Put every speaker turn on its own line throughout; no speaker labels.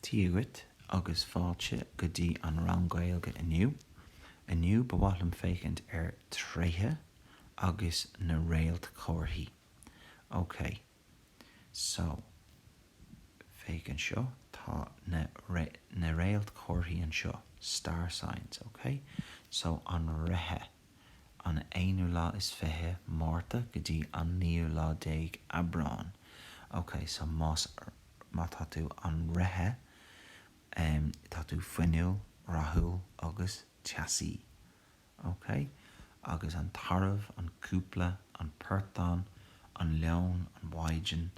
tíúit agus fáilte go dtí an rang gaeilge aniu bhhailm fécinint tréithe agus na Réaltchomharthaí. Ok, so fécinn seo tá na Réaltchomharthaí an seo, star signs, ok? So an reithe, an 1 lá is fithe Márta go dtí an 9 lá déag Abrán. Ok, so má tá tú an reithe, tá tú Fuinniúil, Rathúil agus Teasaí. Ok, agus an taramh, an cúpla, an pertán, an leon, an mhaidin,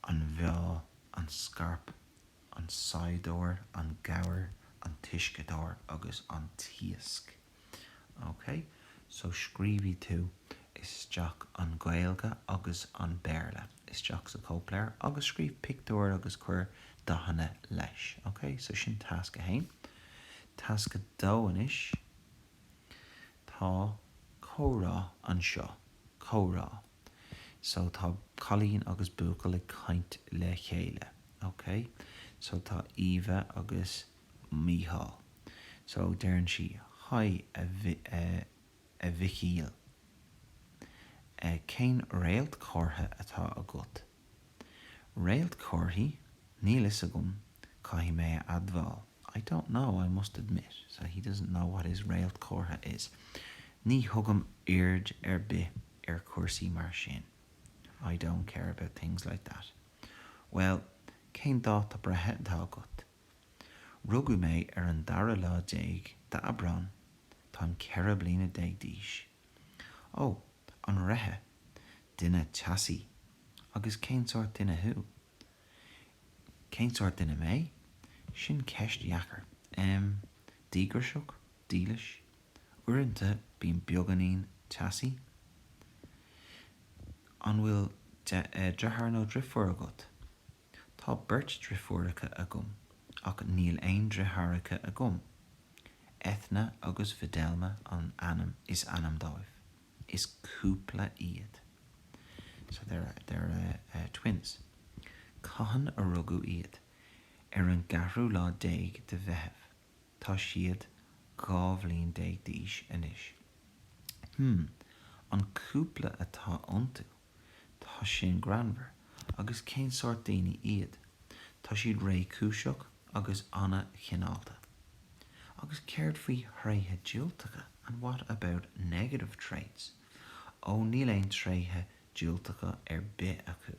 an bheá, an scarp, an saidóir, an gabhar, an tuiscedóir agus an tíosc. Ok, so scríbí tú isteach an gaeilge agus an béarla. Isteach sa cópléir agus scríb pictiúir agus chuir dahanna leis. Ok, so sin tasca hain. Tasca dóhanis tá córá an seo, córá. So tá Colleen agus Buachail le caint le chéile. Ok, so tá Eva agus Mícheál. So déireann si Haid a Mhichíl. Cén réaltchomhartha atá agat. Réaltchomharthaí níl is agam caithfí mé admhail. I don't know, I must admit. So he doesn't know what his réaltchomhartha is. Ní thugam aird bith cuasaí mar sin. I don't care about things like that. Well, cén dá tá breithe atá agat. Rugadh mé an 10 lá déag d'Abrán, táim 4 bliana déag d'aois. Ó, an reithe, duine Teasaí, agus cén sort duine thu? Cén sort duine mé? Sin ceist dhheachar. Dígraiseach, dílis, uaireanta bíonn beaganín Teasaí. An bhfuil dhearthar nó drifmhuir agat. Tá beirt drifmhuiracha agam, ach níl aon drithmhuiracha agam. Ethna agus Fidelma an anam is anam dóibh. Is cúpla iad. So they're twins. Cahan a rugadh iad an 10 lá déag de bheitheh. Tá siad 2 bhliain déag d'aois inis. An cúpla atá iontu, tá sin granmhar, agus cén sort daoine iad. Tá siad ré cúiseach agus anna chinálta. Agus céirt faoi thraithe diúltacha, and what about negative traits? Ó níl aon traithe diúltacha bith acu.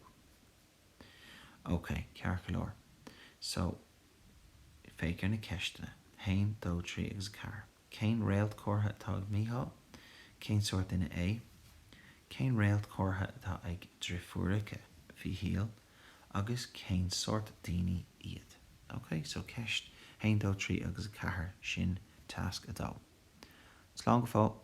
Ok, cearcalóir. So, féicear na ceistena, 1, 2, 3 agus 4. Cén réaltchomhartha atá ag Mícheál? Cén sort duine é? Cén réaltchomhartha atá ag drifmhuiracha Mhichíl? Agus cén sort daoine iad. Ok, so ceist 1, 2, 3 agus 4 sin tasc adó. Slán go fóill.